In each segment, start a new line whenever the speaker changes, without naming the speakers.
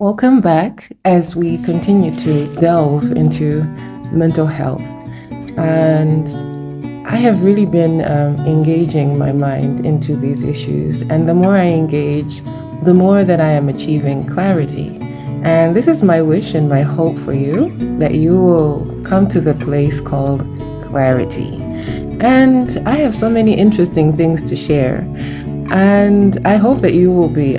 Welcome back as we continue to delve into mental health. And I have really been engaging my mind into these issues. And the more I engage, the more that I am achieving clarity. And this is my wish and my hope for you, that you will come to the place called clarity. And I have so many interesting things to share. And I hope that you will be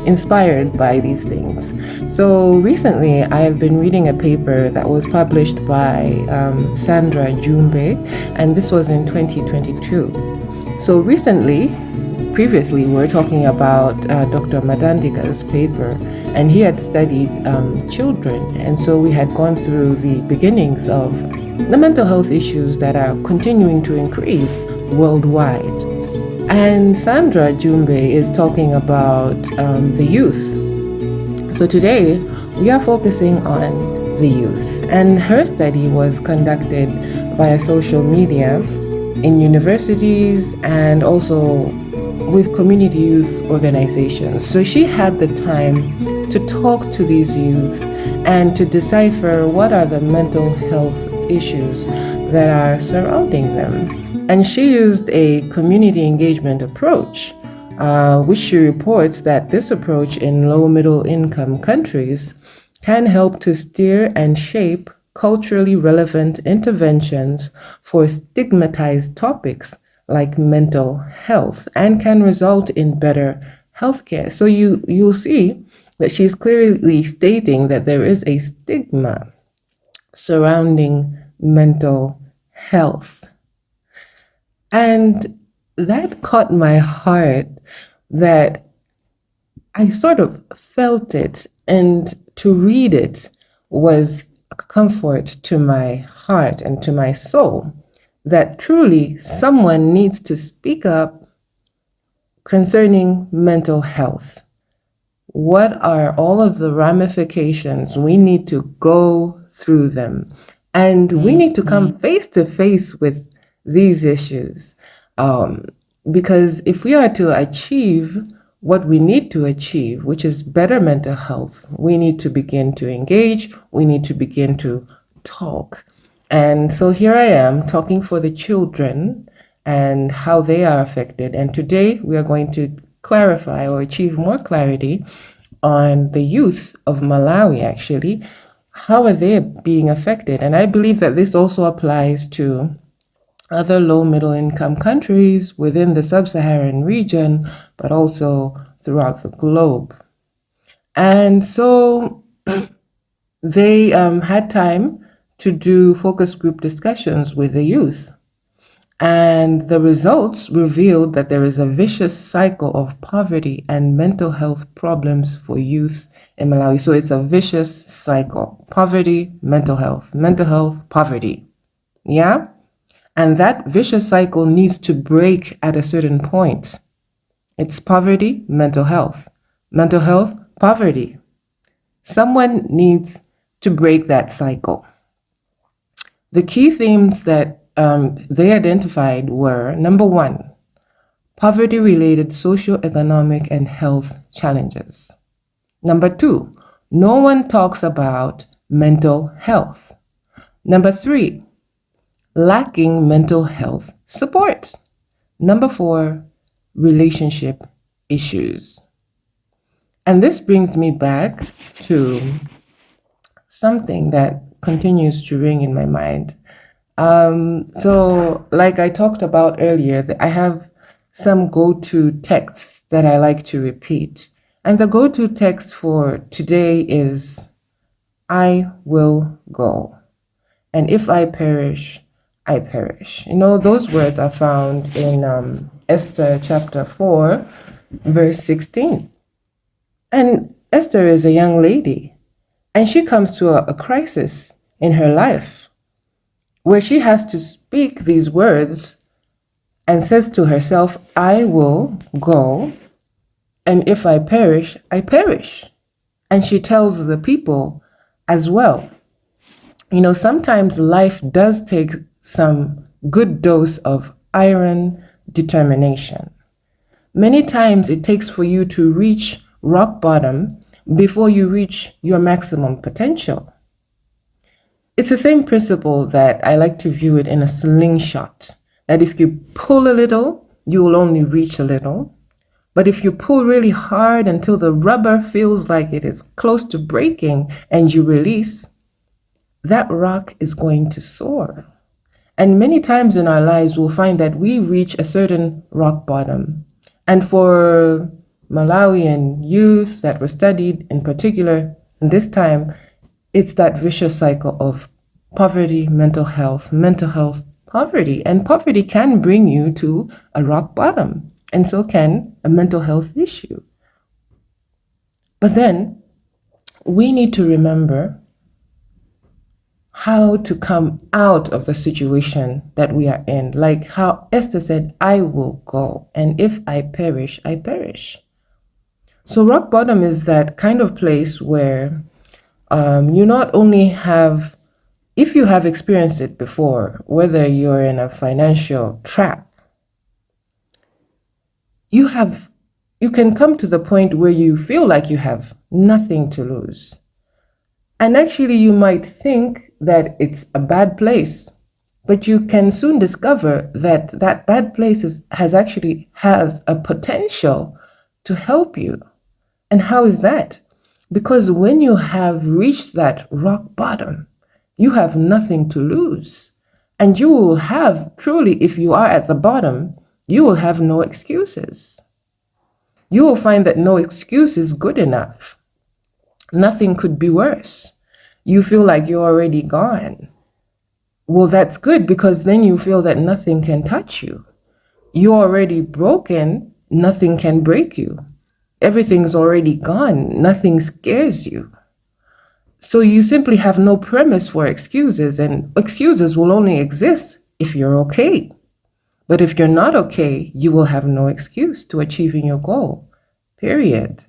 inspired by these things. So recently, I have been reading a paper that was published by Sandra Jumbe, and this was in 2022. So previously, we were talking about Dr. Madandika's paper, and he had studied children, and so we had gone through the beginnings of the mental health issues that are continuing to increase worldwide. And Sandra Jumbe is talking about the youth. So today we are focusing on the youth. And her study was conducted via social media in universities and also with community youth organizations. So she had the time to talk to these youth and to decipher what are the mental health issues that are surrounding them. And she used a community engagement approach, which she reports that this approach in low-middle income countries can help to steer and shape culturally relevant interventions for stigmatized topics like mental health and can result in better healthcare. So you'll see that she's clearly stating that there is a stigma surrounding mental health. And that caught my heart, that I sort of felt it, and to read it was a comfort to my heart and to my soul, that truly someone needs to speak up concerning mental health. What are all of the ramifications? We need to go through them, and we need to come face to face with these issues, because if we are to achieve what we need to achieve, which is better mental health, we need to begin to engage, we need to begin to talk. And so here I am talking for the children and how they are affected. And today we are going to clarify or achieve more clarity on the youth of Malawi, actually. How are they being affected? And I believe that this also applies to other low-middle income countries within the sub-Saharan region, but also throughout the globe. And so they had time to do focus group discussions with the youth. And the results revealed that there is a vicious cycle of poverty and mental health problems for youth in Malawi. So it's a vicious cycle: poverty, mental health, poverty. Yeah? And that vicious cycle needs to break at a certain point. It's poverty, mental health, poverty. Someone needs to break that cycle. The key themes that they identified were, number one, poverty-related socioeconomic and health challenges. Number two, no one talks about mental health. Number three, lacking mental health support. Number four, relationship issues. And this brings me back to something that continues to ring in my mind. So like I talked about earlier, I have some go-to texts that I like to repeat. And the go-to text for today is, I will go. And if I perish, I perish. You know, those words are found in Esther chapter 4, verse 16. And Esther is a young lady, and she comes to a crisis in her life where she has to speak these words and says to herself, I will go, and if I perish, I perish. And she tells the people as well. You know, sometimes life does take some good dose of iron determination. Many times it takes for you to reach rock bottom before you reach your maximum potential. It's the same principle that I like to view it in a slingshot, that if you pull a little, you will only reach a little. But if you pull really hard until the rubber feels like it is close to breaking and you release, that rock is going to soar. And many times in our lives, we'll find that we reach a certain rock bottom. And for Malawian youth that were studied in particular in this time, it's that vicious cycle of poverty, mental health, poverty. And poverty can bring you to a rock bottom, and so can a mental health issue. But then we need to remember how to come out of the situation that we are in. Like how Esther said, I will go, and if I perish, I perish. So rock bottom is that kind of place where you not only have, if you have experienced it before, whether you're in a financial trap, you can come to the point where you feel like you have nothing to lose. And actually, you might think that it's a bad place, but you can soon discover that that bad place has a potential to help you. And how is that? Because when you have reached that rock bottom, you have nothing to lose. And you will have, truly, if you are at the bottom, you will have no excuses. You will find that no excuse is good enough. Nothing could be worse. You feel like you're already gone. Well, that's good, because then you feel that nothing can touch you. You're already broken, nothing can break you. Everything's already gone, nothing scares you. So you simply have no premise for excuses, and excuses will only exist if you're okay. But if you're not okay, you will have no excuse to achieving your goal, period.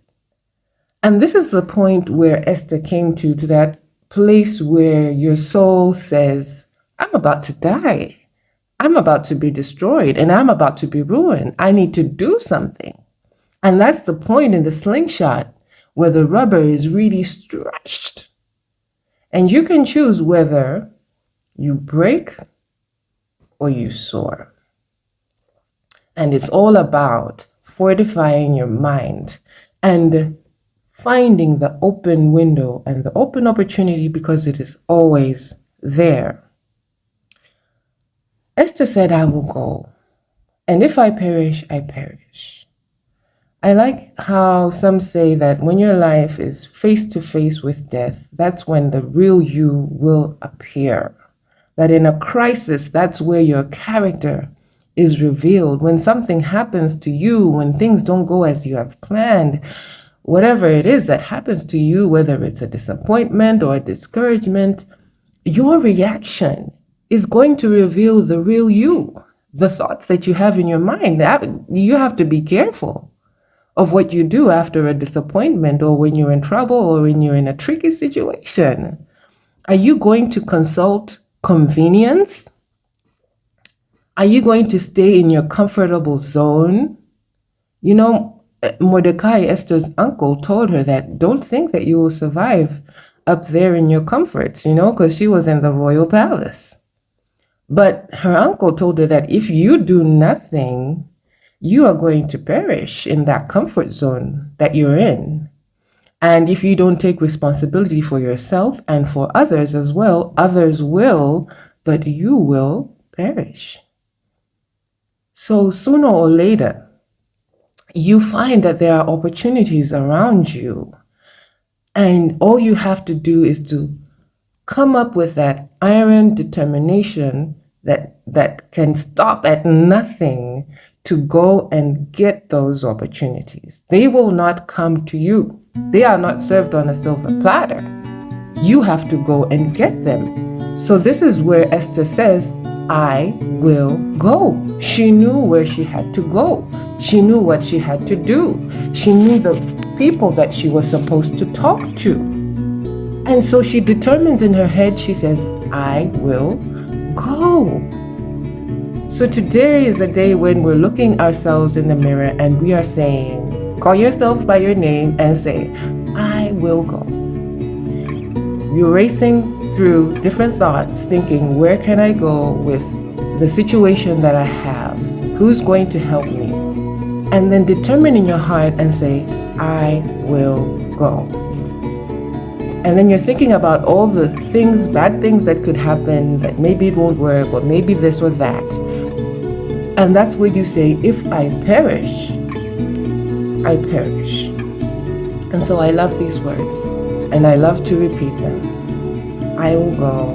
And this is the point where Esther came to that place where your soul says, I'm about to die. I'm about to be destroyed, and I'm about to be ruined. I need to do something. And that's the point in the slingshot where the rubber is really stretched. And you can choose whether you break or you soar. And it's all about fortifying your mind and finding the open window and the open opportunity, because it is always there. Esther said, I will go. And if I perish, I perish. I like how some say that when your life is face to face with death, that's when the real you will appear. That in a crisis, that's where your character is revealed. When something happens to you, when things don't go as you have planned, whatever it is that happens to you, whether it's a disappointment or a discouragement, your reaction is going to reveal the real you, the thoughts that you have in your mind. You have to be careful of what you do after a disappointment, or when you're in trouble, or when you're in a tricky situation. Are you going to consult convenience? Are you going to stay in your comfortable zone? You know, Mordecai, Esther's uncle, told her that don't think that you will survive up there in your comforts, because she was in the royal palace. But her uncle told her that if you do nothing, you are going to perish in that comfort zone that you're in. And if you don't take responsibility for yourself and for others as well, others will, but you will perish. So sooner or later, you find that there are opportunities around you. And all you have to do is to come up with that iron determination that can stop at nothing to go and get those opportunities. They will not come to you. They are not served on a silver platter. You have to go and get them. So this is where Esther says, I will go. She knew where she had to go. She knew what she had to do. She knew the people that she was supposed to talk to. And so she determines in her head, she says, I will go. So today is a day when we're looking ourselves in the mirror and we are saying, call yourself by your name and say, I I will go. You're racing through different thoughts, thinking, where can I go with the situation that I have? Who's going to help me? And then determine in your heart and say, I will go. And then you're thinking about all the things, bad things that could happen, that maybe it won't work, or maybe this or that. And that's where you say, if I perish, I perish. And so I love these words, and I love to repeat them. I will go,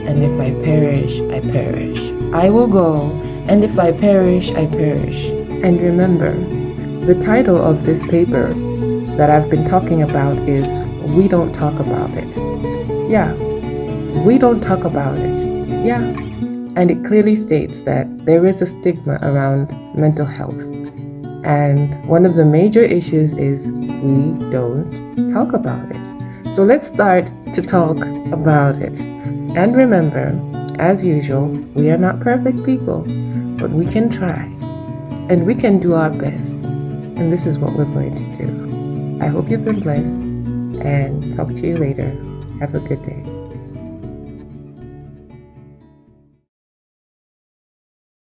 and if I perish, I perish. I will go, and if I perish, I perish. And remember, the title of this paper that I've been talking about is We Don't Talk About It. Yeah, we don't talk about it. Yeah. And it clearly states that there is a stigma around mental health. And one of the major issues is we don't talk about it. So let's start to talk about it. And remember, as usual, we are not perfect people, but we can try and we can do our best. And this is what we're going to do. I hope you've been blessed and talk to you later. Have a good day.